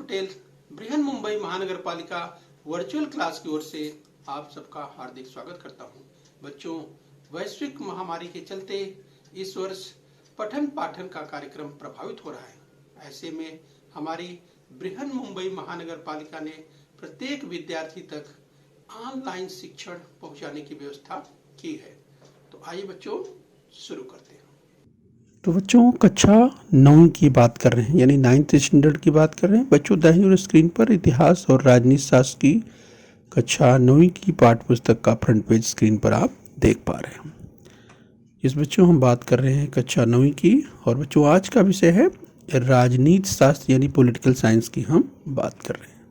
पटेल बृहन मुंबई महानगर पालिका virtual class की ओर से आप सबका हार्दिक स्वागत करता हूं। बच्चों, वैश्विक महामारी के चलते इस वर्ष पठन पाठन का कार्यक्रम प्रभावित हो रहा है। ऐसे में हमारी बृहन मुंबई महानगर पालिका ने प्रत्येक विद्यार्थी तक ऑनलाइन शिक्षण पहुंचाने की व्यवस्था की है। तो आइए बच्चों शुरू करते हैं। तो बच्चों कक्षा 9 की बात कर रहे हैं, यानी 9th स्टैंडर्ड की बात कर रहे हैं। बच्चों दाहिनी ओर स्क्रीन पर इतिहास और राजनीति शास्त्र की कक्षा 9 की पाठ्य पुस्तक का फ्रंट पेज स्क्रीन पर आप देख पा रहे हैं। इस बच्चों हम बात कर रहे हैं कक्षा 9 की, और बच्चों आज का विषय है राजनीति शास्त्र यानी पॉलिटिकल साइंस की हम बात कर रहे हैं।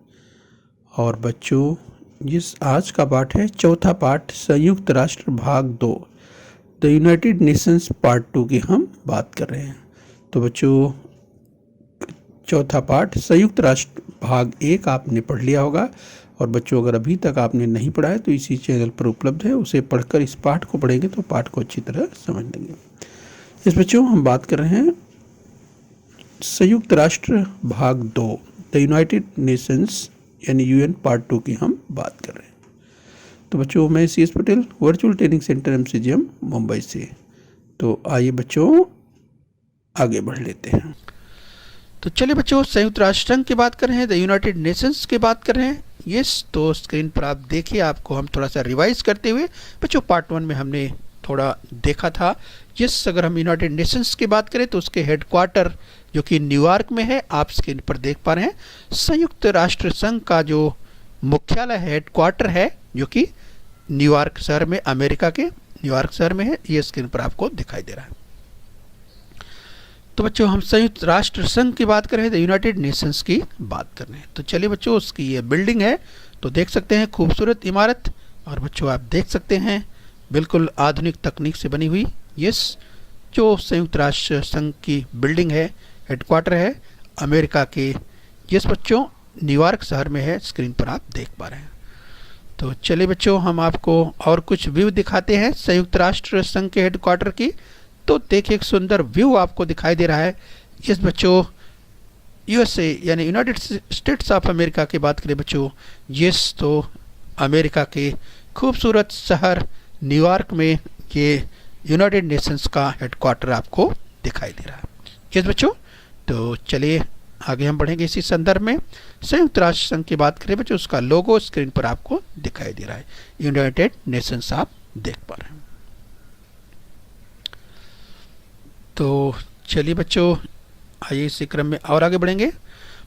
और बच्चों जिस आज का पाठ है चौथा पाठ संयुक्त राष्ट्र भाग 2 द यूनाइटेड नेशंस पार्ट 2 की हम बात कर रहे हैं। तो बच्चों चौथा पाठ संयुक्त राष्ट्र भाग 1 आपने पढ़ लिया होगा, और बच्चों अगर अभी तक आपने नहीं पढ़ा है तो इसी चैनल पर उपलब्ध है, उसे पढ़कर इस पाठ को पढ़ेंगे तो पाठ को अच्छी तरह समझ लेंगे। इस बच्चों हम बात कर रहे हैं संयुक्त राष्ट्र भाग 2 द यूनाइटेड नेशंस यानी यूएन पार्ट 2 की हम बात कर रहे हैं। तो बच्चों मैं CS Patel virtual training centre MCGM Mumbai से। तो आइए बच्चों आगे बढ़ लेते हैं। तो चलिए बच्चों संयुक्त राष्ट्र संघ की बात कर रहे हैं, द यूनाइटेड नेशंस की बात कर रहे हैं। यस, तो स्क्रीन पर आप देखिए, आपको हम थोड़ा सा रिवाइज करते हुए बच्चों पार्ट 1 में हमने थोड़ा देखा था। यस, अगर हम यूनाइटेड नेशंस की बात करें तो उसके हेडक्वार्टर जो कि न्यूयॉर्क में है, आप स्क्रीन पर देख पा रहे हैं। संयुक्त राष्ट्र संघ का जो मुख्यालय हेडक्वार्टर है जो कि न्यूयॉर्क शहर में, अमेरिका के न्यूयॉर्क शहर में है, ये स्क्रीन पर आपको दिखाई दे रहा है। तो बच्चों हम संयुक्त राष्ट्र संघ की बात कर रहे हैं, द यूनाइटेड नेशंस की बात कर रहे हैं। तो चलिए बच्चों उसकी ये बिल्डिंग है, तो देख सकते हैं खूबसूरत इमारत, और बच्चों आप देख सकते हैं बिल्कुल आधुनिक तकनीक से बनी हुई यस जो संयुक्त राष्ट्र संघ की बिल्डिंग है, हेडक्वार्टर है अमेरिका के यस बच्चों न्यूयॉर्क शहर में है, स्क्रीन पर आप देख पा रहे हैं। तो चलिए बच्चों हम आपको और कुछ व्यू दिखाते हैं संयुक्त राष्ट्र संघ के हेडक्वार्टर की। तो देखिए एक सुंदर व्यू आपको दिखाई दे रहा है। इस बच्चों USA यानी यूनाइटेड स्टेट्स ऑफ अमेरिका की बात करें बच्चों, यस तो अमेरिका के खूबसूरत शहर न्यूयॉर्क में ये यूनाइटेड नेशंस का हेडक्वार्टर आपको दिखाई दे रहा है। यस बच्चों, तो चलिए आगे हम बढ़ेंगे इसी संदर्भ में। संयुक्त राष्ट्र संघ की बात करें बच्चों, उसका लोगो स्क्रीन पर आपको दिखाई दे रहा है, यूनाइटेड नेशंस आप देख पा रहे हैं। तो चलिए बच्चों आइए इसी क्रम में और आगे बढ़ेंगे।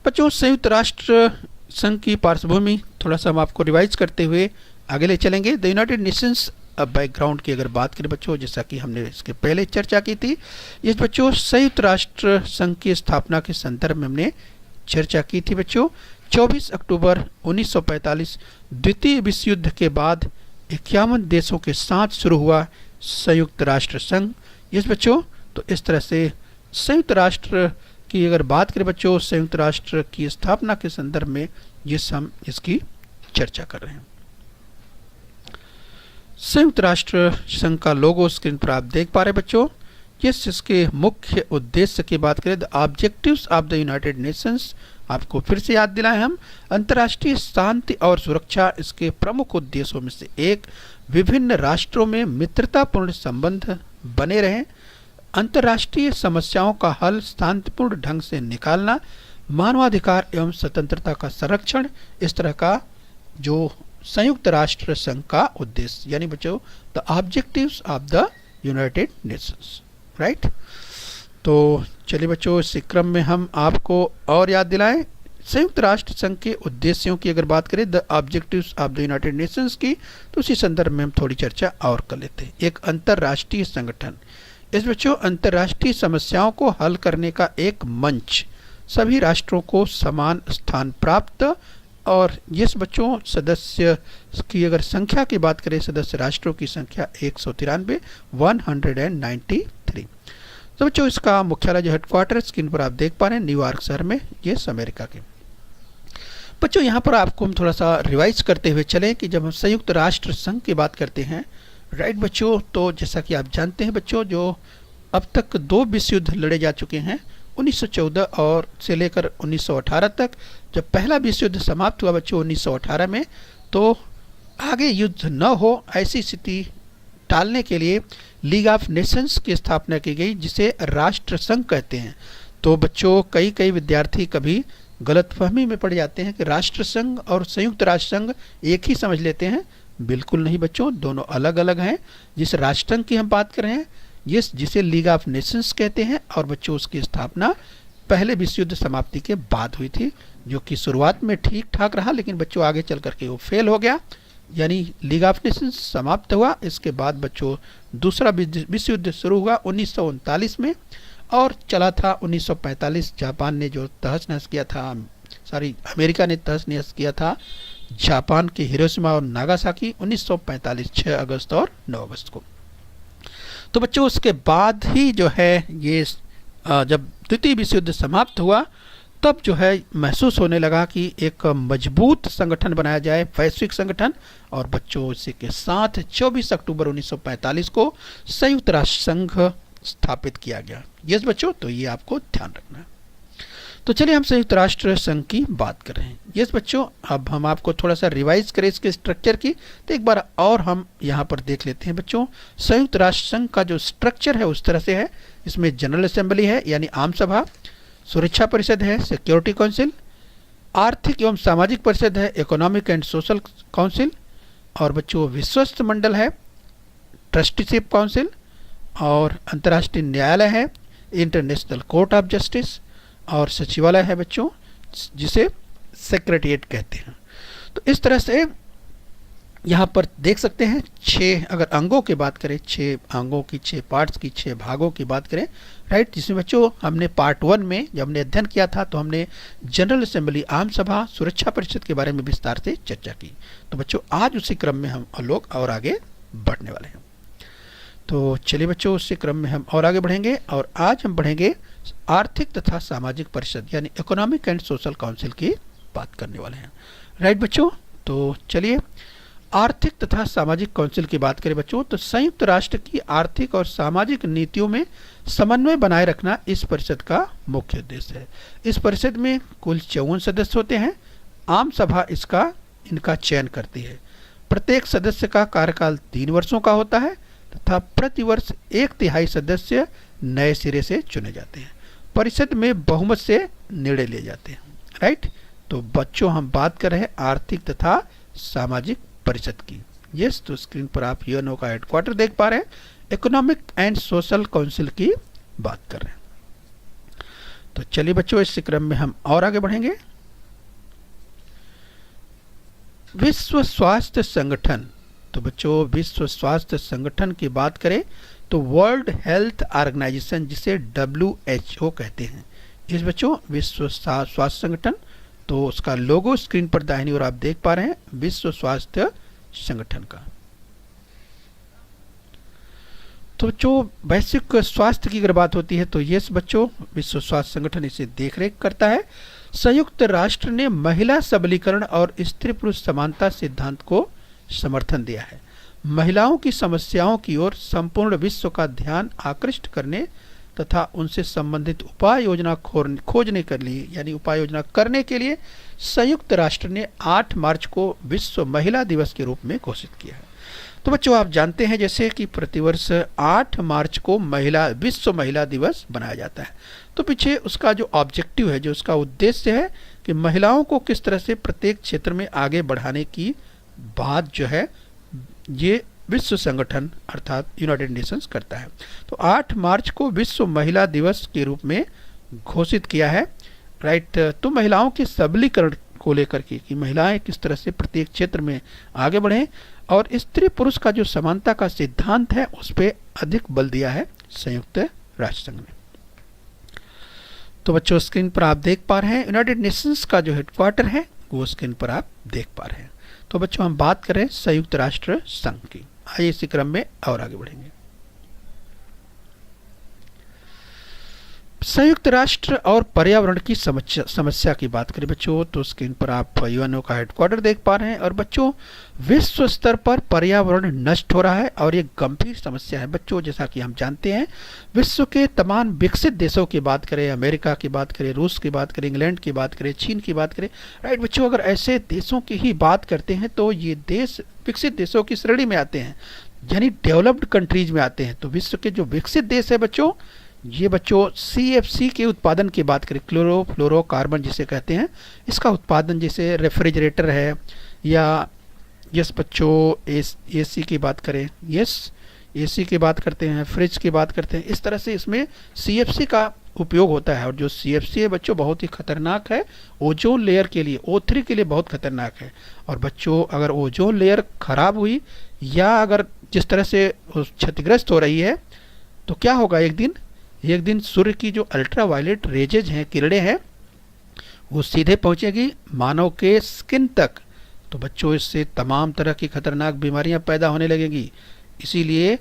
बच्चों संयुक्त राष्ट्र संघ की पार्श्वभूमि थोड़ा सा हम आपको रिवाइज करते हुए आगे ले चलेंगे। द यूनाइटेड नेशंस बैकग्राउंड की अगर बात करें बच्चों, जैसा कि हमने इसके पहले चर्चा की थी, ये बच्चों संयुक्त राष्ट्र संघ की स्थापना के संदर्भ में हमने चर्चा की थी बच्चों। 24 अक्टूबर 1945 द्वितीय विश्व युद्ध के बाद 51 देशों के साथ शुरू हुआ संयुक्त राष्ट्र संघ। यस बच्चों, तो इस तरह से संयुक्त राष्ट्र की अगर बात करें बच्चों, संयुक्त राष्ट्र की स्थापना के संदर्भ में जिस हम इसकी चर्चा कर रहे हैं। संयुक्त राष्ट्र संघ का लोगो स्क्रीन पर आप देख पा रहे हैं बच्चों। यस, इसके मुख्य उद्देश्य की बात करें, the objectives of the United Nations, आपको फिर से याद दिलाएं हम, अंतर्राष्ट्रीय शांति और सुरक्षा इसके प्रमुख उद्देश्यों में से एक, विभिन्न राष्ट्रों में मित्रतापूर्ण संबंध बने रहें, अंतर्राष्ट्रीय समस्याओं का हल शांतिपूर्ण ढंग से निकालना, मानवाधिकार एवं स्वतंत्रता का संरक्षण, इस तरह का जो संयुक्त राष्ट्र संघ का उद्देश्य, यानी बच्चों the objectives of the United Nations, right. तो चलिए बच्चों इस क्रम में हम आपको और याद दिलाएं संयुक्त राष्ट्र संघ के उद्देश्यों की अगर बात करें, the objectives of the United Nations की, तो उसी संदर्भ में हम थोड़ी चर्चा और कर लेते हैं। एक अंतर्राष्ट्रीय संगठन, इस बच्चों अंतर्राष्ट्रीय समस्याओं को हल करने का एक मंच, सभी राष्ट्रों को समान स्थान प्राप्त, और जिस बच्चों सदस्य की अगर संख्या की बात करें, सदस्य राष्ट्रों की संख्या 193 193। तो बच्चों इसका मुख्यालय जो हेडक्वार्टर स्क्रीन पर आप देख पा रहे हैं न्यूयॉर्क शहर में, ये अमेरिका के। बच्चों यहाँ पर आपको हम थोड़ा सा रिवाइज करते हुए चलें कि जब हम संयुक्त राष्ट्र संघ की बात करते हैं, राइट बच्चों, तो जैसा कि आप जानते हैं बच्चों, जो अब तक 2 विश्व युद्ध लड़े जा चुके हैं, 1914 और से लेकर 1918 तक, जब पहला विश्व युद्ध समाप्त हुआ बच्चों 1918 में, तो आगे युद्ध न हो ऐसी स्थिति टालने के लिए लीग ऑफ नेशंस की स्थापना की गई, जिसे राष्ट्र संघ कहते हैं। तो बच्चों कई विद्यार्थी कभी गलतफहमी में पड़ जाते हैं कि राष्ट्र संघ और संयुक्त राष्ट्र संघ एक ही समझ लेते हैं। बिल्कुल नहीं बच्चों, दोनों अलग अलग हैं। जिस राष्ट्र संघ की हम बात कर रहे हैं जिसे लीग ऑफ नेशंस कहते हैं, और बच्चों उसकी स्थापना पहले विश्व युद्ध समाप्ति के बाद हुई थी, जो कि शुरुआत में ठीक ठाक रहा, लेकिन बच्चों आगे चल करके वो फेल हो गया। यानी लीग ऑफ नेशंस समाप्त हुआ, इसके बाद बच्चों दूसरा विश्व युद्ध शुरू हुआ 1939 में, और चला था 1945। जापान ने जो तहस नहस किया था, अमेरिका ने तहस नहस किया था जापान के हिरोशिमा और नागासाकी 1945 6 अगस्त और 9 अगस्त को। तो बच्चों उसके बाद ही जो है ये जब द्वितीय विश्व युद्ध समाप्त हुआ, तब जो है महसूस होने लगा कि एक मजबूत संगठन बनाया जाए, वैश्विक संगठन। और बच्चों इसी के साथ 24 अक्टूबर 1945 को संयुक्त राष्ट्र संघ स्थापित किया गया। यस बच्चों, तो ये आपको ध्यान रखना है। तो चलिए हम संयुक्त राष्ट्र संघ की बात कर रहे हैं। यस बच्चों, अब हम आपको थोड़ा सा रिवाइज करें इसके स्ट्रक्चर की, तो एक बार और हम यहाँ पर देख लेते हैं बच्चों। संयुक्त राष्ट्र संघ का जो स्ट्रक्चर है उस तरह से है। इसमें जनरल असेंबली है यानी आम सभा, सुरक्षा परिषद है सिक्योरिटी काउंसिल, आर्थिक एवं सामाजिक परिषद है इकोनॉमिक एंड सोशल काउंसिल, और बच्चों विश्वस्त मंडल है ट्रस्टीशिप काउंसिल, और अंतर्राष्ट्रीय न्यायालय है इंटरनेशनल कोर्ट ऑफ जस्टिस, और सचिवालय है बच्चों जिसे सेक्रेटरिएट कहते हैं। तो इस तरह से यहाँ पर देख सकते हैं 6 अगर अंगों की बात करें, 6 अंगों की 6 पार्ट्स की 6 भागों की बात करें, राइट। जिसमें बच्चों हमने पार्ट 1 में जब हमने अध्ययन किया था तो हमने जनरल असेंबली, आम सभा, सुरक्षा परिषद के बारे में विस्तार से चर्चा की। तो बच्चों आज उसी क्रम में हम लोग और आगे बढ़ने वाले हैं। तो चलिए बच्चों उसी क्रम में हम और आगे बढ़ेंगे, और आज हम बढ़ेंगे आर्थिक तथा सामाजिक परिषद यानी इकोनॉमिक एंड सोशल काउंसिल की बात करने वाले हैं, राइट बच्चों। तो चलिए आर्थिक तथा सामाजिक काउंसिल की बात करें बच्चों, तो संयुक्त राष्ट्र की आर्थिक और सामाजिक नीतियों में समन्वय बनाए रखना इस परिषद का मुख्य उद्देश्य है। इस परिषद में कुल 54 सदस्य होते हैं। आम सभा इनका चयन करती है। प्रत्येक सदस्य का कार्यकाल 3 वर्षों का होता है तथा प्रतिवर्ष 1/3 सदस्य नए सिरे से चुने जाते हैं। परिषद में बहुमत से निर्णय लिए जाते हैं, राइट। तो बच्चों हम बात कर रहे हैं आर्थिक तथा सामाजिक परिषद की। यस, तो स्क्रीन पर आप यूएनओ का हेडक्वार्टर देख पा रहे हैं। इकोनॉमिक एंड सोशल काउंसिल की बात कर रहे हैं। तो चलिए बच्चों इस क्रम में हम और आगे बढ़ेंगे। विश्व स्वास्थ्य संगठन, तो बच्चों विश्व स्वास्थ्य संगठन की बात करें तो वर्ल्ड हेल्थ ऑर्गेनाइजेशन जिसे WHO कहते हैं। इस बच्चों विश्व स्वास्थ्य संगठन, तो उसका लोगो स्क्रीन पर दाहिनी ओर आप देख पा रहे हैं, विश्व स्वास्थ्य संगठन का। तो जो वैश्विक स्वास्थ्य की अगर बात होती है तो ये बच्चों विश्व स्वास्थ्य संगठन इसे देखरेख करता है। संयुक्त राष्ट्र ने महिला सबलीकरण और स्त्री पुरुष समानता सिद्धांत को समर्थन दिया है। महिलाओं की समस्याओं की ओर संपूर्ण विश्व का ध्यान आकृष्ट करने तथा उनसे संबंधित उपाय योजना खोजने के लिए यानी उपाय योजना करने के लिए संयुक्त राष्ट्र ने 8 मार्च को विश्व महिला दिवस के रूप में घोषित किया है। तो बच्चों आप जानते हैं जैसे कि प्रतिवर्ष 8 मार्च को विश्व महिला दिवस बनाया जाता है। तो पीछे उसका जो ऑब्जेक्टिव है, जो उसका उद्देश्य है कि महिलाओं को किस तरह से प्रत्येक क्षेत्र में आगे बढ़ाने की बात जो है ये विश्व संगठन अर्थात यूनाइटेड नेशंस करता है। तो 8 मार्च को विश्व महिला दिवस के रूप में घोषित किया है, राइट। तो महिलाओं के सबलीकरण को लेकर के कि महिलाएं किस तरह से प्रत्येक क्षेत्र में आगे बढ़ें और स्त्री पुरुष का जो समानता का सिद्धांत है उस पर अधिक बल दिया है संयुक्त राष्ट्र संघ ने। तो बच्चों स्क्रीन पर आप देख पा रहे हैं यूनाइटेड नेशंस का जो हेडक्वार्टर है वो स्क्रीन पर आप देख पा रहे हैं। तो बच्चों हम बात करें संयुक्त राष्ट्र संघ की। आइए इसी क्रम में और आगे बढ़ेंगे। संयुक्त राष्ट्र और पर्यावरण की समस्या की बात करें बच्चों, तो स्क्रीन पर आप यूएनओ का हेडक्वार्टर देख पा रहे हैं। और बच्चों, विश्व स्तर पर पर्यावरण नष्ट हो रहा है और ये गंभीर समस्या है बच्चों। जैसा कि हम जानते हैं, विश्व के तमाम विकसित देशों की बात करें, अमेरिका की बात करें, रूस की बात करें, इंग्लैंड की बात करें, चीन की बात करें, राइट बच्चों, अगर ऐसे देशों की ही बात करते हैं तो ये देश विकसित देशों की श्रेणी में आते हैं, यानी डेवलप्ड कंट्रीज में आते हैं। तो विश्व के जो विकसित देश है बच्चों, ये बच्चों CFC के उत्पादन की बात करें, क्लोरोफ्लोरोकार्बन जिसे कहते हैं, इसका उत्पादन जैसे रेफ्रिजरेटर है, या यस बच्चों AC की बात करें, यस AC की बात करते हैं, फ्रिज की बात करते हैं, इस तरह से इसमें CFC का उपयोग होता है। और जो CFC है बच्चों बहुत ही खतरनाक है ओजोन लेयर के लिए, O3 के लिए बहुत खतरनाक है। और बच्चों, अगर ओजोन लेयर खराब हुई या अगर जिस तरह से क्षतिग्रस्त हो रही है तो क्या होगा, एक दिन सूर्य की जो अल्ट्रावायलेट रेजेज हैं, किरणें हैं, वो सीधे पहुंचेगी मानव के स्किन तक। तो बच्चों, इससे तमाम तरह की खतरनाक बीमारियां पैदा होने लगेंगी। इसीलिए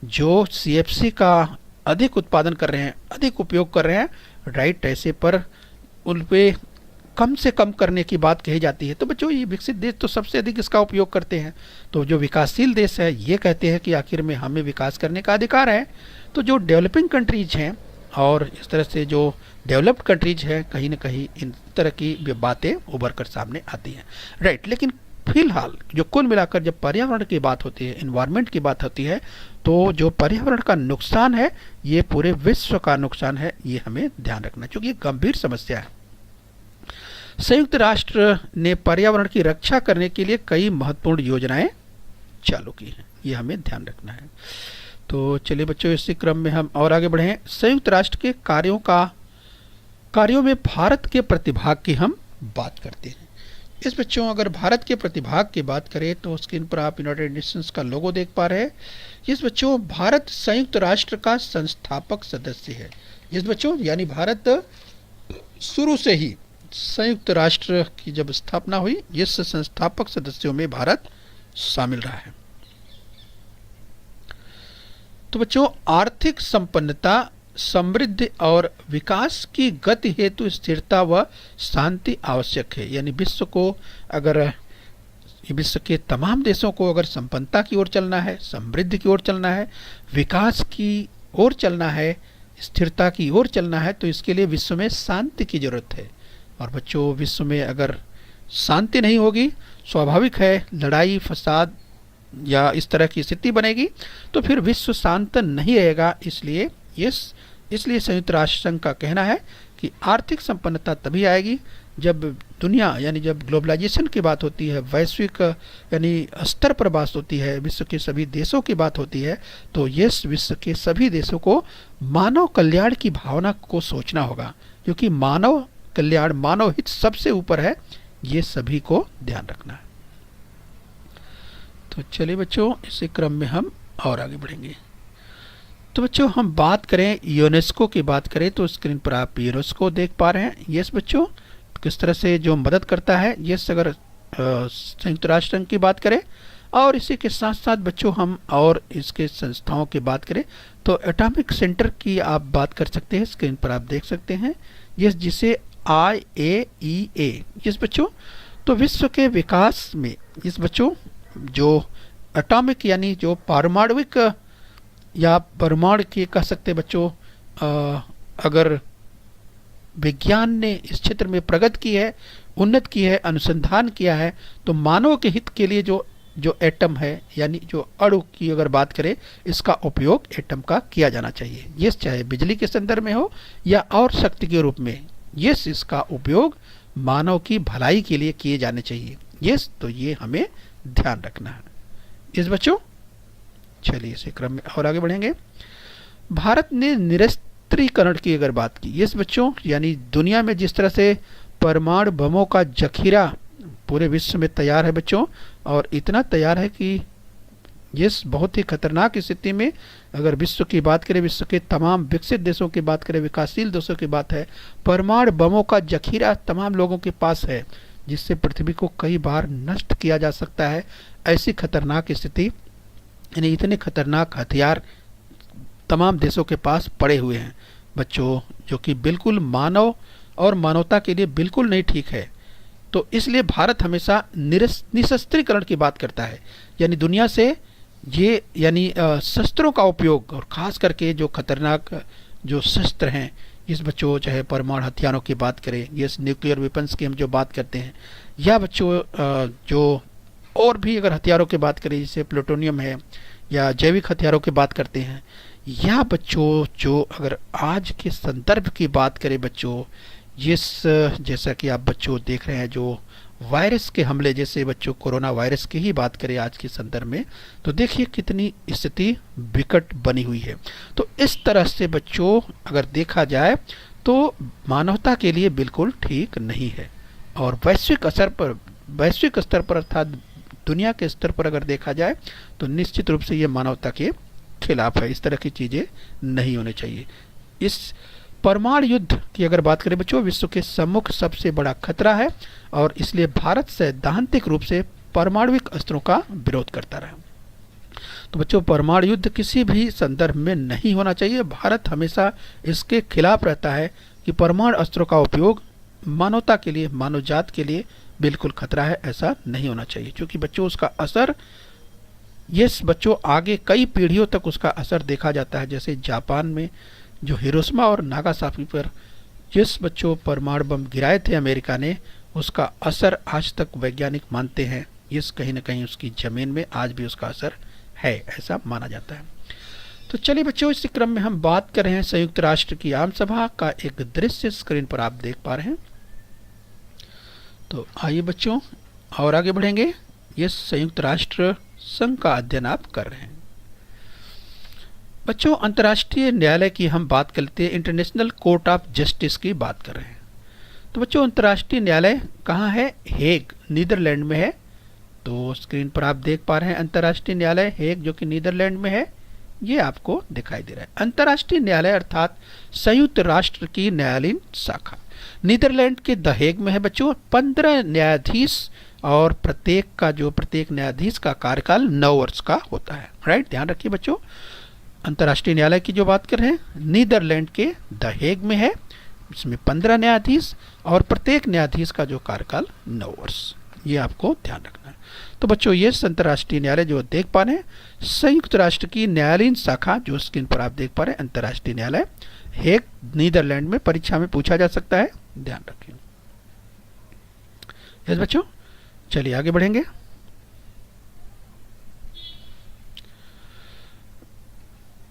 जो CFC का अधिक उत्पादन कर रहे हैं, अधिक उपयोग कर रहे हैं, राइट, ऐसे पर उन पे कम से कम करने की बात कही जाती है। तो बच्चों, ये विकसित देश तो सबसे अधिक इसका उपयोग करते हैं। तो जो विकासशील देश है ये कहते हैं कि आखिर में हमें विकास करने का अधिकार है। तो जो डेवलपिंग कंट्रीज हैं और इस तरह से जो डेवलप्ड कंट्रीज हैं, कहीं ना कहीं इन तरह की बातें उभर कर सामने आती हैं, राइट। लेकिन फिलहाल जो कुल मिलाकर जब पर्यावरण की बात होती है, इन्वायरमेंट की बात होती है, तो जो पर्यावरण का नुकसान है ये पूरे विश्व का नुकसान है, ये हमें ध्यान रखना, क्योंकि ये गंभीर समस्या है। संयुक्त राष्ट्र ने पर्यावरण की रक्षा करने के लिए कई महत्वपूर्ण योजनाएं चालू की हैं, ये हमें ध्यान रखना है। तो चलिए बच्चों, इसी क्रम में हम और आगे बढ़े। संयुक्त राष्ट्र के कार्यों में भारत के प्रतिभाग की हम बात करते हैं। इस बच्चों, अगर भारत के प्रतिभाग की बात करें तो स्क्रीन पर आप यूनाइटेड नेशंस का लोगो देख पा रहे हैं। इस बच्चों, भारत संयुक्त राष्ट्र का संस्थापक सदस्य है। इस बच्चों, यानी भारत शुरू से ही संयुक्त राष्ट्र की जब स्थापना हुई, इस संस्थापक सदस्यों में भारत शामिल रहा है। तो बच्चों, आर्थिक संपन्नता, समृद्धि और विकास की गति हेतु स्थिरता व शांति आवश्यक है। यानी विश्व के तमाम देशों को अगर संपन्नता की ओर चलना है, समृद्धि की ओर चलना है, विकास की ओर चलना है, स्थिरता की ओर चलना है, तो इसके लिए विश्व में शांति की जरूरत है। और बच्चों, विश्व में अगर शांति नहीं होगी, स्वाभाविक है लड़ाई फसाद या इस तरह की स्थिति बनेगी, तो फिर विश्व शांत नहीं रहेगा। इसलिए संयुक्त राष्ट्र संघ का कहना है कि आर्थिक संपन्नता तभी आएगी जब दुनिया, यानी जब ग्लोबलाइजेशन की बात होती है, वैश्विक यानी स्तर पर बात होती है, विश्व के सभी देशों की बात होती है, तो विश्व के सभी देशों को मानव कल्याण की भावना को सोचना होगा, क्योंकि मानव कल्याण, मानव हित सबसे ऊपर है, ये सभी को ध्यान रखना है। तो चलिए बच्चों, इसी क्रम में हम और आगे बढ़ेंगे। तो बच्चों, हम बात करें यूनेस्को की बात करें तो स्क्रीन पर आप यूनेस्को देख पा रहे हैं। यस बच्चों, किस तरह से जो मदद करता है, यस अगर संयुक्त राष्ट्र संघ की बात करें, और इसी के साथ साथ बच्चों हम और इसके संस्थाओं की बात करें तो एटॉमिक सेंटर की आप बात कर सकते हैं, स्क्रीन पर आप देख सकते हैं, यस, जिसे IAEA, यस बच्चों। तो विश्व के विकास में इस बच्चों जो एटॉमिक यानी जो पारमाणविक या परमाणु के कह सकते बच्चों, अगर विज्ञान ने इस क्षेत्र में प्रगति की है, उन्नत की है, अनुसंधान किया है, तो मानव के हित के लिए जो एटम है, यानी जो अणु की अगर बात करें, इसका उपयोग एटम का किया जाना चाहिए। ये चाहे बिजली के संदर्भ में हो या और शक्ति के रूप में, इसका उपयोग मानव की भलाई के लिए किए जाने चाहिए। तो ये हमें ध्यान रखना है। इस बच्चों, चलिए इसी क्रम में और आगे बढ़ेंगे। भारत ने निरस्त्रीकरण की अगर बात की, इस बच्चों, यानी दुनिया में जिस तरह से परमाणु बमों का जखीरा पूरे विश्व में तैयार है बच्चों, और इतना तैयार है कि बहुत ही खतरनाक स्थिति में अगर विश्व की बात करें, विश्व के तमाम विकसित देशों की बात करें, विकासशील देशों की बात है, परमाणु बमों का जखीरा तमाम लोगों के पास है, जिससे पृथ्वी को कई बार नष्ट किया जा सकता है। ऐसी खतरनाक स्थिति, यानी इतने खतरनाक हथियार तमाम देशों के पास पड़े हुए हैं। बच्चों जो कि बिल्कुल मानव और मानवता के लिए बिल्कुल नहीं ठीक है। तो इसलिए भारत हमेशा निशस्त्रीकरण की बात करता है, यानी दुनिया से ये यानी शस्त्रों का उपयोग, और ख़ास करके जो खतरनाक जो शस्त्र हैं, इस बच्चों चाहे परमाणु हथियारों की बात करें, ये न्यूक्लियर वेपन्स की हम जो बात करते हैं, या बच्चों जो और भी अगर हथियारों की बात करें जैसे प्लूटोनियम है या जैविक हथियारों की बात करते हैं, या बच्चों जो अगर आज के संदर्भ की बात करें बच्चों, जैसा कि आप बच्चों देख रहे हैं जो वायरस के हमले, जैसे बच्चों कोरोना वायरस की ही बात करें आज के संदर्भ में, तो देखिए कितनी स्थिति विकट बनी हुई है। तो इस तरह से बच्चों अगर देखा जाए तो मानवता के लिए बिल्कुल ठीक नहीं है, और वैश्विक स्तर पर अर्थात दुनिया के स्तर पर अगर देखा जाए तो निश्चित रूप से ये मानवता के खिलाफ है। इस तरह की चीज़ें नहीं होनी चाहिए। इस परमाणु युद्ध की अगर बात करें बच्चों, विश्व के सम्मुख सबसे बड़ा खतरा है, और इसलिए भारत सैद्धांतिक रूप से परमाणुविक अस्त्रों का विरोध करता रहा। तो बच्चों परमाणु युद्ध किसी भी संदर्भ में नहीं होना चाहिए। भारत हमेशा इसके खिलाफ रहता है कि परमाणु अस्त्रों का उपयोग मानवता के लिए, मानव जात के लिए बिल्कुल खतरा है, ऐसा नहीं होना चाहिए। क्योंकि बच्चों उसका असर, ये बच्चों आगे कई पीढ़ियों तक उसका असर देखा जाता है। जैसे जापान में जो हिरोशिमा और नागासाकी पर जिस बच्चों परमाणु बम गिराए थे अमेरिका ने, उसका असर आज तक वैज्ञानिक मानते हैं, इस कहीं ना कहीं उसकी ज़मीन में आज भी उसका असर है, ऐसा माना जाता है। तो चलिए बच्चों, इसी क्रम में हम बात कर रहे हैं संयुक्त राष्ट्र की आम सभा का एक दृश्य स्क्रीन पर आप देख पा रहे हैं। तो आइए बच्चों और आगे बढ़ेंगे। ये संयुक्त राष्ट्र संघ का अध्ययन आप कर रहे हैं। बच्चों अंतर्राष्ट्रीय न्यायालय की हम बात करते हैं, इंटरनेशनल कोर्ट ऑफ जस्टिस की बात कर रहे हैं। तो बच्चों अंतर्राष्ट्रीय न्यायालय कहाँ है? हेग, नीदरलैंड में है। तो स्क्रीन पर आप देख पा रहे हैं अंतर्राष्ट्रीय न्यायालय हेग जो कि नीदरलैंड में है, ये आपको दिखाई दे रहा है। अंतर्राष्ट्रीय न्यायालय अर्थात संयुक्त राष्ट्र की न्यायालयीन शाखा नीदरलैंड के द हेग में है बच्चों। 15 न्यायाधीश, और प्रत्येक न्यायाधीश का कार्यकाल 9 वर्ष का होता है। राइट, ध्यान रखिए बच्चों, अंतर्राष्ट्रीय न्यायालय की जो बात कर रहे हैं नीदरलैंड के द हेग में है। इसमें 15 न्यायाधीश और प्रत्येक न्यायाधीश का जो कार्यकाल 9 वर्ष, ये आपको ध्यान रखना है। तो बच्चों ये अंतर्राष्ट्रीय न्यायालय जो देख पा रहे हैं, संयुक्त राष्ट्र की न्यायालयीन शाखा जो स्क्रीन पर आप देख पा रहे हैं, अंतर्राष्ट्रीय न्यायालय हेग नीदरलैंड में, परीक्षा में पूछा जा सकता है, ध्यान रखिए। यस बच्चों, चलिए आगे बढ़ेंगे।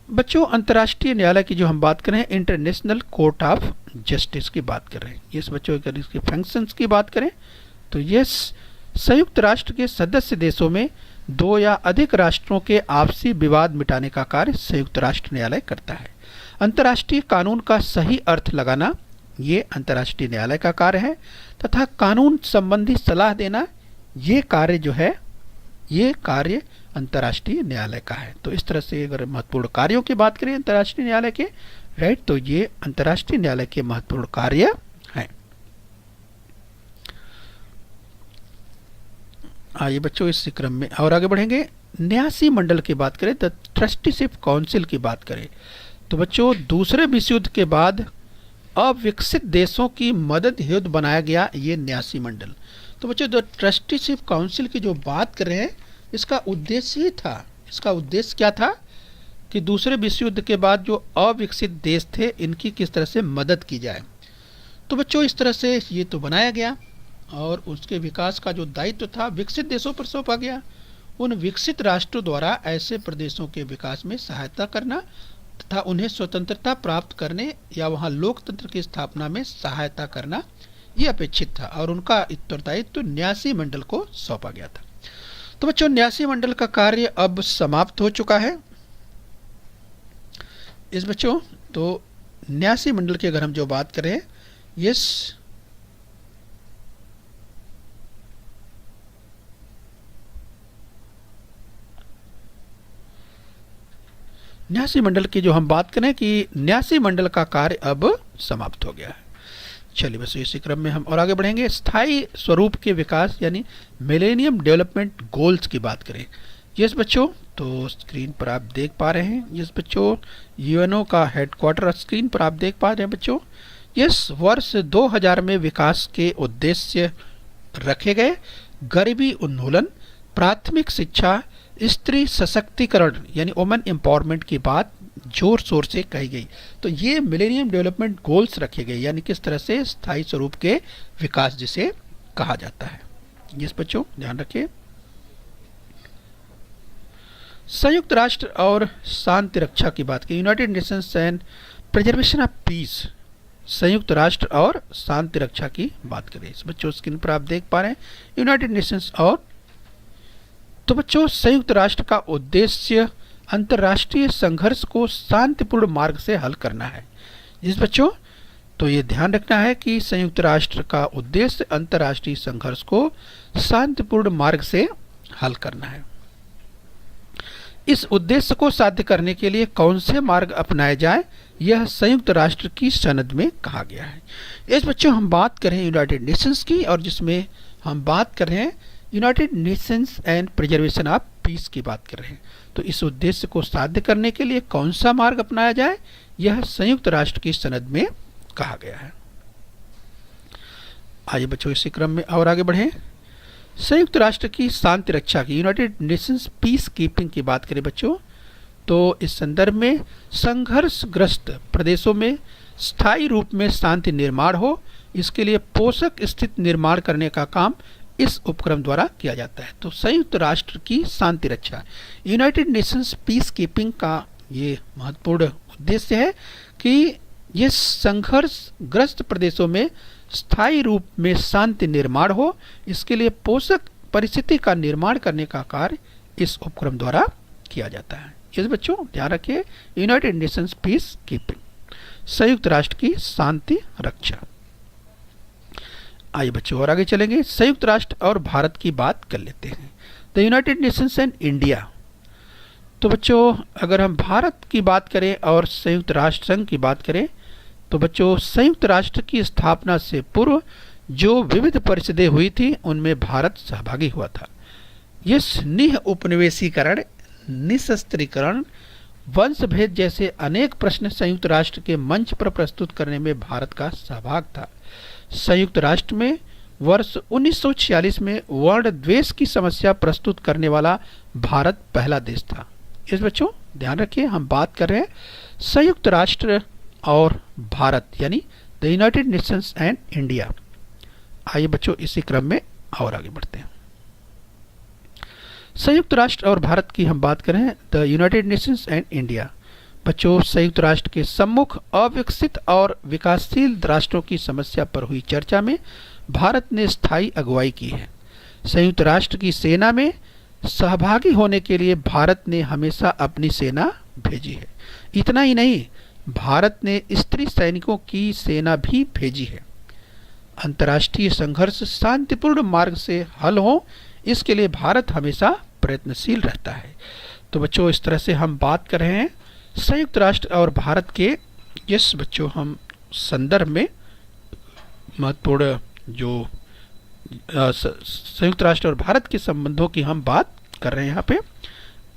बच्चों अंतर्राष्ट्रीय न्यायालय की जो हम बात कर रहे हैं, इंटरनेशनल कोर्ट ऑफ जस्टिस की बात कर रहे हैं। ये बच्चों अगर इसके फंक्शंस की बात करें तो ये संयुक्त राष्ट्र के सदस्य देशों में 2 या अधिक राष्ट्रों के आपसी विवाद मिटाने का कार्य संयुक्त राष्ट्र न्यायालय करता है। अंतर्राष्ट्रीय कानून का सही अर्थ लगाना ये अंतर्राष्ट्रीय न्यायालय का कार्य है, तथा कानून संबंधी सलाह देना ये कार्य जो है, ये कार्य अंतर्राष्ट्रीय न्यायालय का है। तो इस तरह से अगर महत्वपूर्ण कार्यों की बात करें अंतर्राष्ट्रीय न्यायालय के, राइट, तो ये अंतर्राष्ट्रीय न्यायालय के महत्वपूर्ण कार्य हैं। आइए बच्चों इस क्रम में और आगे बढ़ेंगे। न्यासी मंडल की बात करें, द ट्रस्टीशिप काउंसिल की बात करें, तो बच्चों दूसरे विश्व युद्ध के बाद अविकसित देशों की मदद हेतु बनाया गया ये न्यासी मंडल। तो बच्चों द ट्रस्टीशिप काउंसिल की जो बात कर रहे हैं, इसका उद्देश्य ही था, इसका उद्देश्य क्या था कि दूसरे विश्व युद्ध के बाद जो अविकसित देश थे इनकी किस तरह से मदद की जाए। तो बच्चों इस तरह से ये तो बनाया गया, और उसके विकास का जो दायित्व था विकसित देशों पर सौंपा गया। उन विकसित राष्ट्रों द्वारा ऐसे प्रदेशों के विकास में सहायता करना तथा उन्हें स्वतंत्रता प्राप्त करने या वहाँ लोकतंत्र की स्थापना में सहायता करना ये अपेक्षित था, और उनका उत्तरदायित्व न्यासी मंडल को सौंपा गया था। तो बच्चों न्यासी मंडल का कार्य अब समाप्त हो चुका है। इस बच्चों तो न्यासी मंडल की अगर हम जो बात करें, यस न्यासी मंडल की जो हम बात करें कि न्यासी मंडल का कार्य अब समाप्त हो गया है। चलिए बस इसी क्रम में हम और आगे बढ़ेंगे। स्थायी स्वरूप के विकास यानी मिलेनियम डेवलपमेंट गोल्स की बात करें, यस बच्चों, तो स्क्रीन पर आप देख पा रहे हैं। यस बच्चों, यूएनओ का हेडक्वार्टर स्क्रीन पर आप देख पा रहे हैं बच्चों। यस, वर्ष 2000 में विकास के उद्देश्य रखे गए। गरीबी उन्मूलन, प्राथमिक शिक्षा, स्त्री सशक्तिकरण यानी वुमेन एम्पावरमेंट की बात जोर शोर से कही गई। तो ये मिलेनियम डेवलपमेंट गोल्स रखे गए, यानी किस तरह से स्थायी स्वरूप के विकास जिसे कहा जाता है। यस बच्चों, ध्यान रखिए। संयुक्त राष्ट्र और शांति रक्षा की बात की, United Nations and preservation of peace, संयुक्त राष्ट्र और शांति रक्षा की बात करें। इस बच्चों स्क्रीन पर आप देख पा रहे हैं यूनाइटेड नेशंस और, तो बच्चों संयुक्त राष्ट्र का उद्देश्य अंतर्राष्ट्रीय संघर्ष को शांतिपूर्ण मार्ग से हल करना है। जिस बच्चों, तो ये ध्यान रखना है कि संयुक्त राष्ट्र का उद्देश्य अंतर्राष्ट्रीय संघर्ष को शांतिपूर्ण मार्ग से हल करना है। इस उद्देश्य को साध्य करने के लिए कौन से मार्ग अपनाए जाएं, यह संयुक्त राष्ट्र की सनद में कहा गया है। इस बच्चों हम बात कर रहे हैं यूनाइटेड नेशंस की, और जिसमें हम बात कर रहे हैं United Nations and preservation of peace की बात कर रहे हैं। तो इस उद्देश्य को साध्य करने के लिए कौन सा मार्ग अपनाया जाए, यह संयुक्त राष्ट्र की सनद में कहा गया है। आइए बच्चों इसी क्रम में और आगे बढ़ें। संयुक्त राष्ट्र की शांति रक्षा की, यूनाइटेड नेशंस पीस कीपिंग की बात करें बच्चों, तो इस संदर्भ में संघर्षग्रस्त प्रदेशों में स्थायी रूप में शांति निर्माण हो, इसके लिए पोषक स्थिति निर्माण करने का काम इस उपक्रम द्वारा किया जाता है। तो संयुक्त राष्ट्र की शांति रक्षा, यूनाइटेड नेशंस पीस कीपिंग का ये महत्वपूर्ण उद्देश्य है कि ये संघर्षग्रस्त प्रदेशों में स्थायी रूप में शांति निर्माण हो, इसके लिए पोषक परिस्थिति का निर्माण करने का कार्य इस उपक्रम द्वारा किया जाता है। इस बच्चों ध्यान रखिए, यूनाइटेड नेशंस पीस कीपिंग, संयुक्त राष्ट्र की शांति रक्षा। आइए बच्चों और आगे चलेंगे। संयुक्त राष्ट्र और भारत की बात कर लेते हैं। The United Nations and India, तो बच्चों अगर हम भारत की बात करें और संयुक्त राष्ट्र संघ की बात करें, तो बच्चों संयुक्त राष्ट्र की स्थापना से पूर्व जो विविध परिषदें हुई थी उनमें भारत सहभागी हुआ था। यह स्नेह उपनिवेशीकरण, निशस्त्रीकरण, वंशभेद जैसे अनेक प्रश्न संयुक्त राष्ट्र के मंच पर प्रस्तुत करने में भारत का सहभाग था। संयुक्त राष्ट्र में वर्ष 1946 में वर्ण द्वेष की समस्या प्रस्तुत करने वाला भारत पहला देश था। इस बच्चों ध्यान रखिए, हम बात कर रहे हैं संयुक्त राष्ट्र और भारत यानी the United Nations and India. आइए बच्चों इसी क्रम में और आगे बढ़ते हैं। संयुक्त राष्ट्र और भारत की हम बात करें, the United Nations and India. बच्चों संयुक्त राष्ट्र के सम्मुख अविकसित और विकासशील राष्ट्रों की समस्या पर हुई चर्चा में भारत ने स्थायी अगुवाई की है। संयुक्त राष्ट्र की सेना में सहभागी होने के लिए भारत ने हमेशा अपनी सेना भेजी है। इतना ही नहीं, भारत ने स्त्री सैनिकों की सेना भी भेजी है। अंतर्राष्ट्रीय संघर्ष शांतिपूर्ण मार्ग से हल हो, इसके लिए भारत हमेशा प्रयत्नशील रहता है। तो बच्चों इस तरह से हम बात कर रहे हैं संयुक्त राष्ट्र और भारत के, यस बच्चों हम संदर्भ में महत्वपूर्ण जो संयुक्त राष्ट्र और भारत के संबंधों की हम बात कर रहे हैं यहाँ पे।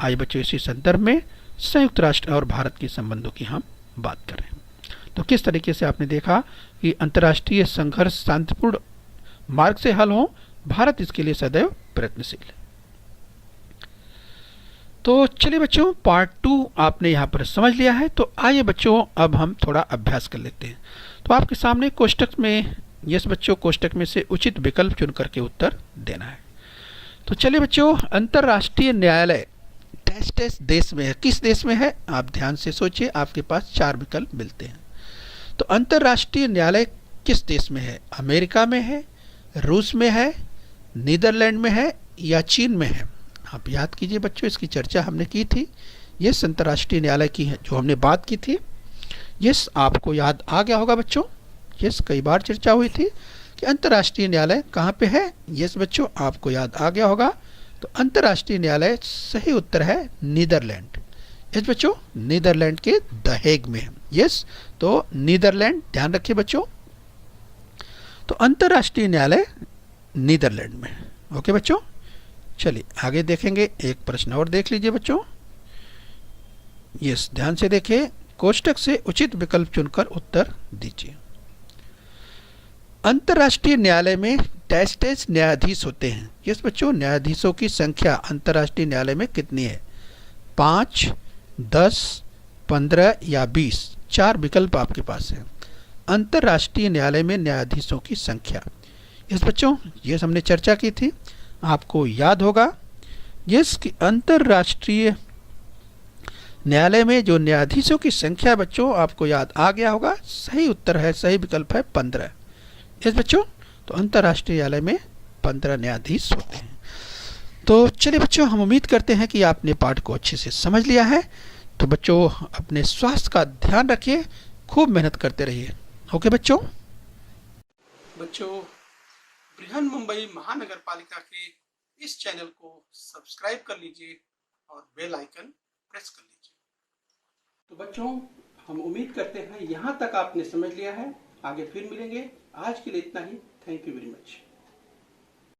आइए बच्चों इसी संदर्भ में संयुक्त राष्ट्र और भारत के संबंधों की हम बात कर रहे हैं। तो किस तरीके से आपने देखा कि अंतर्राष्ट्रीय संघर्ष शांतिपूर्ण मार्ग से हल हो, भारत इसके लिए सदैव प्रयत्नशील है। तो चलिए बच्चों पार्ट 2 आपने यहाँ पर समझ लिया है। तो आइए बच्चों अब हम थोड़ा अभ्यास कर लेते हैं। तो आपके सामने कोष्टक में, यस बच्चों कोष्टक में से उचित विकल्प चुन करके उत्तर देना है। तो चलिए बच्चों, अंतर्राष्ट्रीय न्यायालय डैश देश में है। किस देश में है आप ध्यान से सोचिए, आपके पास 4 विकल्प मिलते हैं। तो अंतर्राष्ट्रीय न्यायालय किस देश में है? अमेरिका में है, रूस में है, नीदरलैंड में है या चीन में है? आप याद कीजिए बच्चों, इसकी चर्चा हमने की थी। यस अंतर्राष्ट्रीय न्यायालय की है जो हमने बात की थी। यस आपको याद आ गया होगा बच्चों, यस कई बार चर्चा हुई थी कि अंतर्राष्ट्रीय न्यायालय कहाँ पे है। यस बच्चों आपको याद आ गया होगा। तो अंतर्राष्ट्रीय न्यायालय सही उत्तर है नीदरलैंड। यस बच्चों नीदरलैंड के द हेग में है। यस तो नीदरलैंड ध्यान रखिए बच्चों। तो अंतर्राष्ट्रीय न्यायालय नीदरलैंड में है। ओके बच्चों, चलिए आगे देखेंगे, एक प्रश्न और देख लीजिए बच्चों। यस, ध्यान से देखिए, कोष्टक से उचित विकल्प चुनकर उत्तर दीजिए। अंतर्राष्ट्रीय न्यायालय में डैश डैश न्यायाधीश होते हैं। यस बच्चों, न्यायाधीशों की संख्या अंतर्राष्ट्रीय न्यायालय में कितनी है? 5, 10, 15 या 20। 4 विकल्प आपके पास है। अंतर्राष्ट्रीय न्यायालय में न्यायाधीशों की संख्या। यस बच्चों, ये हमने चर्चा की थी, आपको याद होगा। यस कि अंतर्राष्ट्रीय न्यायालय में जो न्यायाधीशों की संख्या बच्चों आपको याद आ गया होगा। सही उत्तर है, सही विकल्प है 15। यस बच्चों, तो अंतर्राष्ट्रीय न्यायालय में 15 न्यायाधीश होते हैं। तो चलिए बच्चों, हम उम्मीद करते हैं कि आपने पाठ को अच्छे से समझ लिया है। तो बच्चों अपने स्वास्थ्य का ध्यान रखिए, खूब मेहनत करते रहिए। ओके बच्चों। बच्चों, बृहन मुंबई महानगर पालिका के इस चैनल को सब्सक्राइब कर लीजिए और बेल आइकन प्रेस कर लीजिए। तो बच्चों, हम उम्मीद करते हैं यहाँ तक आपने समझ लिया है। आगे फिर मिलेंगे। आज के लिए इतना ही। Thank you very much.